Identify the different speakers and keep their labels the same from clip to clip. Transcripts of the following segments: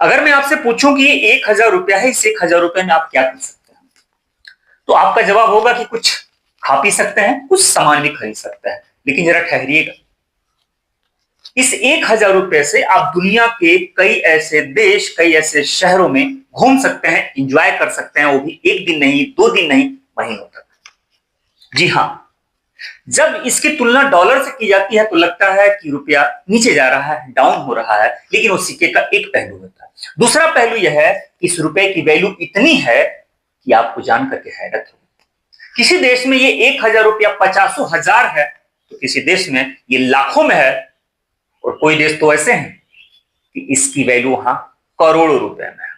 Speaker 1: अगर मैं आपसे पूछूं कि ये 1,000 रुपया है, इस 1,000 रुपये में आप क्या कर सकते हैं, तो आपका जवाब होगा कि कुछ खा पी सकते हैं, कुछ सामान भी खरीद सकते हैं। लेकिन जरा ठहरिएगा, इस 1,000 रुपये से आप दुनिया के कई ऐसे देश, कई ऐसे शहरों में घूम सकते हैं, एंजॉय कर सकते हैं, वो भी एक दिन नहीं, 2 दिन नहीं, महीनों तक। जी हां, जब इसकी तुलना डॉलर से की जाती है तो लगता है कि रुपया नीचे जा रहा है, डाउन हो रहा है, लेकिन उस सिक्के का एक पहलू होता है। दूसरा पहलू यह है कि इस रुपए की वैल्यू इतनी है कि आपको जान करके हैरत होगी। किसी देश में ये 1,000 रुपया 50,000 है, तो किसी देश में ये लाखों में है, और कोई देश तो ऐसे हैं कि इसकी वैल्यू वहां करोड़ों रुपए में है।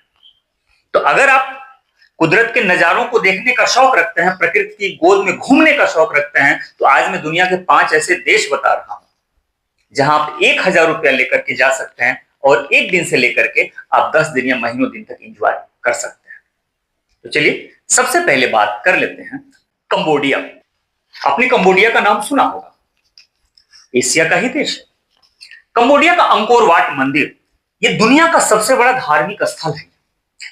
Speaker 1: तो अगर आप कुदरत के नजारों को देखने का शौक रखते हैं, प्रकृति की गोद में घूमने का शौक रखते हैं, तो आज मैं दुनिया के 5 ऐसे देश बता रहा हूं जहां आप 1,000 रुपया लेकर के जा सकते हैं और एक दिन से लेकर के आप 10 दिन या महीनों दिन तक एंजॉय कर सकते हैं। तो चलिए सबसे पहले बात कर लेते हैं कंबोडिया। आपने कंबोडिया का नाम सुना होगा, एशिया का ही देश है। कंबोडिया का अंकोर वाट मंदिर ये दुनिया का सबसे बड़ा धार्मिक स्थल है।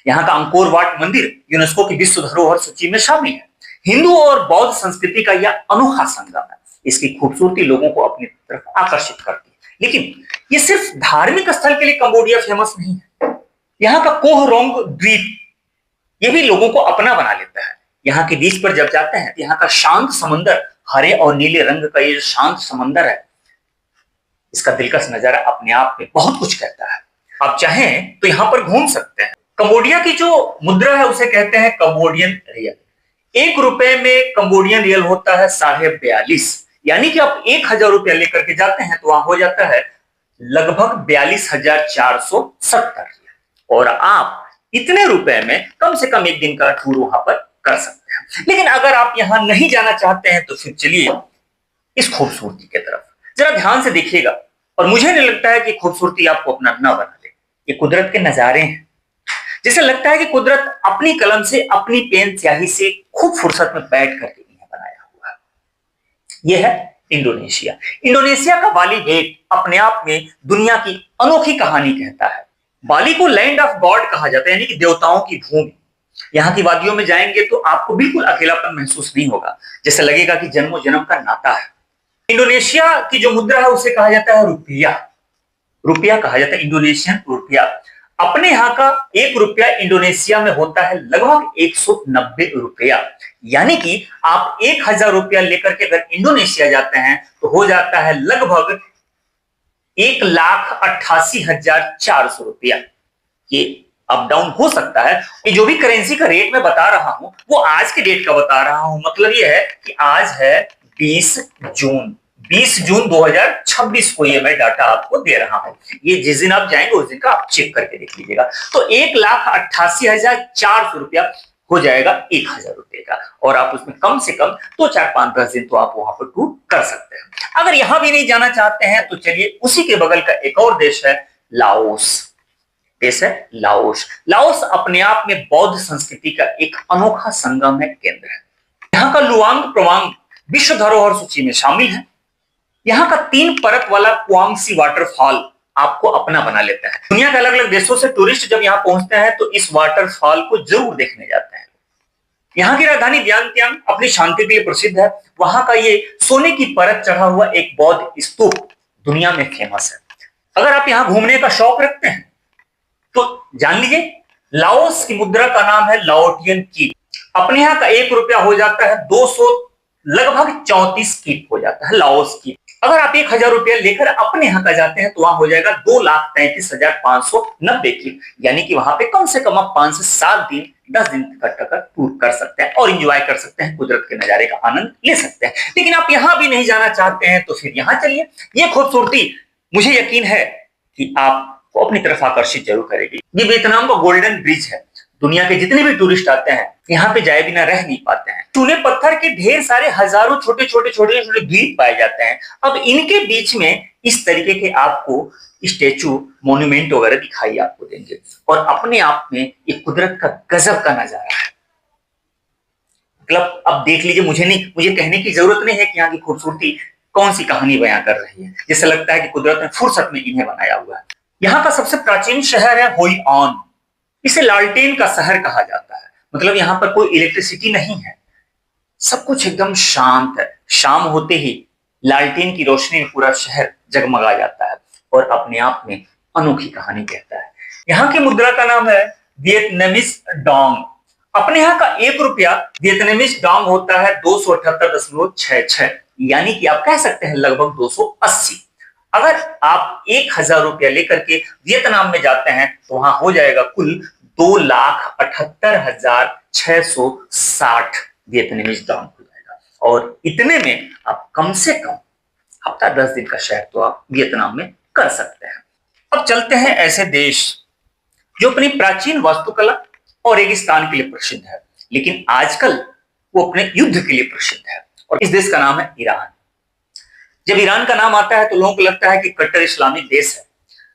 Speaker 1: यहाँ का अंकोर वाट मंदिर यूनेस्को की विश्व धरोहर सूची में शामिल है। हिंदू और बौद्ध संस्कृति का यह अनोखा संगम है। इसकी खूबसूरती लोगों को अपनी तरफ आकर्षित करती है। लेकिन ये सिर्फ धार्मिक स्थल के लिए कंबोडिया फेमस नहीं है। यहाँ का कोह रोंग द्वीप ये भी लोगों को अपना बना लेता है। यहाँ के बीच पर जब जाते हैं तो यहाँ का शांत समंदर, हरे और नीले रंग का ये शांत समंदर है, इसका दिलकश नजारा अपने आप में बहुत कुछ कहता है। आप चाहें तो यहाँ पर घूम सकते हैं। कंबोडिया की जो मुद्रा है उसे कहते हैं कंबोडियन रियल। 1 रुपए में कंबोडियन रियल होता है 42.5, यानी कि आप 1,000 रुपया लेकर के जाते हैं तो वहां हो जाता है लगभग 42,470 रियल, और आप इतने रुपए में कम से कम एक दिन का टूर वहां पर कर सकते हैं। लेकिन अगर आप यहां नहीं जाना चाहते हैं तो फिर चलिए इस खूबसूरती की तरफ जरा ध्यान से देखिएगा, और मुझे नहीं लगता है कि खूबसूरती आपको अपना न बना ले। ये कुदरत के नजारे हैं, जैसे लगता है कि कुदरत अपनी कलम से, अपनी पेन स्याही से खूब फुर्सत में बैठ करके इन्हें बनाया हुआ है। यह है इंडोनेशिया। इंडोनेशिया का बाली बेट अपने आप में दुनिया की अनोखी कहानी कहता है। बाली को लैंड ऑफ गॉड कहा जाता है, यानी कि देवताओं की भूमि। यहाँ की वादियों में जाएंगे तो आपको बिल्कुल अकेलापन महसूस नहीं होगा, जैसे लगेगा कि जन्मों जन्म का नाता है। इंडोनेशिया की जो मुद्रा है उसे कहा जाता है रुपया। रुपया कहा जाता है इंडोनेशियन रुपया। अपने यहाँ का 1 रुपया इंडोनेशिया में होता है लगभग 190 रुपया, यानी कि आप 1,000 रुपया लेकर के अगर इंडोनेशिया जाते हैं तो हो जाता है लगभग 1,88,400 रुपया। ये अप डाउन हो सकता है। ये जो भी करेंसी का रेट मैं बता रहा हूं वो आज के डेट का बता रहा हूं। मतलब ये है कि आज है 20 जून 2026 को ये मैं डाटा आपको दे रहा हूं। ये जिस दिन आप जाएंगे उस दिन का आप चेक करके देख लीजिएगा। तो 1,88,400 रुपया हो जाएगा 1,000 रुपये का, और आप उसमें कम से कम 2, 4, 5, 10 दिन तो आप वहां पर टूर कर सकते हैं। अगर यहां भी नहीं जाना चाहते हैं तो चलिए उसी के बगल का एक और देश है लाओस। देश है लाओस। लाओस अपने आप में बौद्ध संस्कृति का एक अनोखा संगम है, केंद्र है। यहाँ का लुआंग प्रवांग विश्व धरोहर सूची में शामिल है। यहाँ का 3 परत वाला कुआंगसी वाटरफॉल आपको अपना बना लेता है। दुनिया के अलग अलग देशों से टूरिस्ट जब यहाँ पहुंचते हैं तो इस वाटरफॉल को जरूर देखने जाते हैं। यहाँ की राजधानी वियंतियान अपनी शांति के लिए प्रसिद्ध है। वहां का ये सोने की परत चढ़ा हुआ एक बौद्ध स्तूप दुनिया में फेमस है। अगर आप यहाँ घूमने का शौक रखते हैं तो जान लीजिए लाओस की मुद्रा का नाम है लाओटियन की। अपने यहाँ का 1 रुपया हो जाता है 200 लगभग 34 कीप हो जाता है लाओस की। अगर आप 1,000 रुपया लेकर अपने यहाँ का जाते हैं तो वहां हो जाएगा 2,33,590 कीप, यानी कि वहां पे कम से कम आप 5 से 7 दिन 10 दिन का टूर कर सकते हैं और एंजॉय कर सकते हैं, कुदरत के नजारे का आनंद ले सकते हैं। लेकिन आप यहां भी नहीं जाना चाहते हैं तो फिर यहां चलिए। ये खूबसूरती मुझे यकीन है कि आपको अपनी तरफ आकर्षित जरूर करेगी। ये वियतनाम का गोल्डन ब्रिज है। दुनिया के जितने भी टूरिस्ट आते हैं यहाँ पे जाए बिना रह नहीं पाते हैं। चूने पत्थर के ढेर सारे हजारों छोटे छोटे द्वीप पाए जाते हैं। अब इनके बीच में इस तरीके के आपको स्टेचू, मोन्यूमेंट वगैरह दिखाई आपको देंगे, और अपने आप में एक कुदरत का गजब का नजारा है। मतलब अब देख लीजिए, मुझे कहने की जरूरत नहीं है कि यहाँ की खूबसूरती कौन सी कहानी बयां कर रही है। जैसे लगता है कि कुदरत ने फुर्सत में इन्हें बनाया हुआ है। यहाँ का सबसे प्राचीन शहर है होइआन। इसे लालटेन का शहर कहा जाता है, मतलब यहाँ पर कोई इलेक्ट्रिसिटी नहीं है, सब कुछ एकदम शांत है। शाम होते ही लालटेन की रोशनी में पूरा शहर जगमगा जाता है और अपने आप में अनोखी कहानी कहता है। यहाँ की मुद्रा का नाम है वियतनामीज डोंग। अपने यहाँ का 1 रुपया वियतनामीज डोंग होता है 278.66, यानी कि आप कह सकते हैं लगभग 280। अगर आप 1000 रुपया लेकर के वियतनाम में जाते हैं तो वहां हो जाएगा कुल 2,78,660 वियतनामीज डोंग हो जाएगा। और इतने में आप कम से कम हफ्ता 10 दिन का शहर तो आप वियतनाम में कर सकते हैं। अब चलते हैं ऐसे देश जो अपनी प्राचीन वास्तुकला और रेगिस्तान के लिए प्रसिद्ध है, लेकिन आजकल वो अपने युद्ध के लिए प्रसिद्ध है, और इस देश का नाम है ईरान। जब ईरान का नाम आता है तो लोगों को लगता है कि कट्टर इस्लामिक देश है,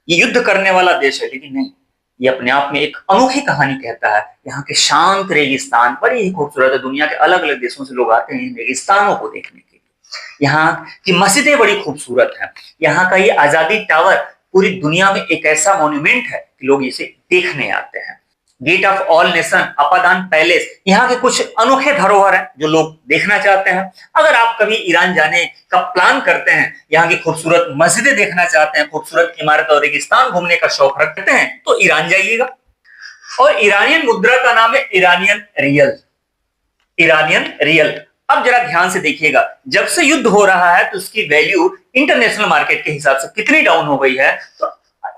Speaker 1: ये युद्ध करने वाला देश है, लेकिन नहीं, ये अपने आप में एक अनोखी कहानी कहता है। यहाँ के शांत रेगिस्तान बड़ी ही खूबसूरत है। दुनिया के अलग अलग देशों से लोग आते हैं इन रेगिस्तानों को देखने के लिए। यहाँ की मस्जिदें बड़ी खूबसूरत हैं। यहाँ का ये आजादी टावर पूरी दुनिया में एक ऐसा मॉन्यूमेंट है कि लोग इसे देखने आते हैं। Gate of all nation, Apadana palace, यहाँ के कुछ अनोखे धरोहर हैं जो लोग देखना चाहते हैं। अगर आप कभी ईरान जाने का प्लान करते हैं, यहाँ की खूबसूरत मस्जिदें देखना चाहते हैं, खूबसूरत इमारत और रेगिस्तान घूमने का शौक रखते हैं, तो ईरान जाइएगा। और ईरानियन मुद्रा का नाम है ईरानियन रियल। Iranian real. अब जरा ध्यान से देखिएगा, जब से युद्ध हो रहा है तो उसकी वैल्यू इंटरनेशनल मार्केट के हिसाब से कितनी डाउन हो गई है, तो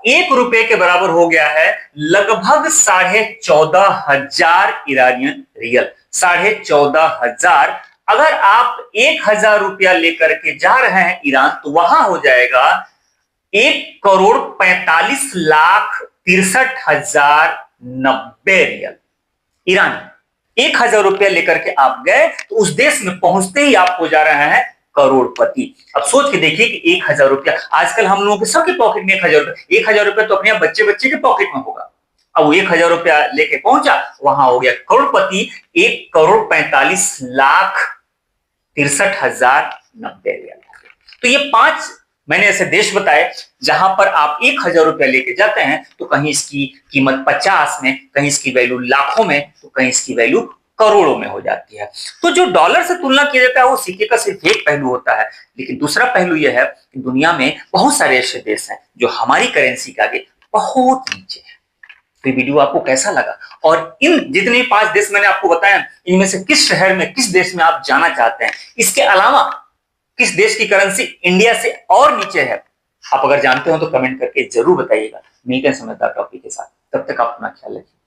Speaker 1: 1 रुपए के बराबर हो गया है लगभग 14,500 ईरानियन रियल। 14,500। अगर आप 1000 रुपया लेकर के जा रहे हैं ईरान, तो वहां हो जाएगा 1,45,63,090 रियल ईरान। 1000 रुपया लेकर के आप गए तो उस देश में पहुंचते ही आप हो जा रहे हैं करोड़पति। अब सोच के देखिए कि 1000 रुपया, आजकल हम लोगों के सबके पॉकेट में 1000 रुपया, 1000 रुपया तो अपने बच्चे बच्चे के पॉकेट में होगा। अब वो 1000 रुपया लेके पहुंचा, वहां हो गया करोड़पति। 1,45,63,090 रियल। तो ये 5 मैंने ऐसे देश बताए जहां पर आप 1000 रुपया लेके जाते हैं तो कहीं इसकी कीमत 50 में, कहीं इसकी वैल्यू लाखों में, तो कहीं इसकी वैल्यू करोड़ों में हो जाती है। तो जो डॉलर से तुलना किया जाता है वो सिक्के का सिर्फ एक पहलू होता है, लेकिन दूसरा पहलू यह है कि दुनिया में बहुत सारे ऐसे देश हैं जो हमारी करेंसी के आगे बहुत नीचे है। तो वीडियो आपको कैसा लगा, और इन जितने 5 देश मैंने आपको बताया, इनमें से किस शहर में, किस देश में आप जाना चाहते हैं, इसके अलावा किस देश की करेंसी इंडिया से और नीचे है, आप अगर जानते हो तो कमेंट करके जरूर बताइएगा। मिलते हैं समझदार टॉपिक के साथ, तब तक आप अपना ख्याल रखिए।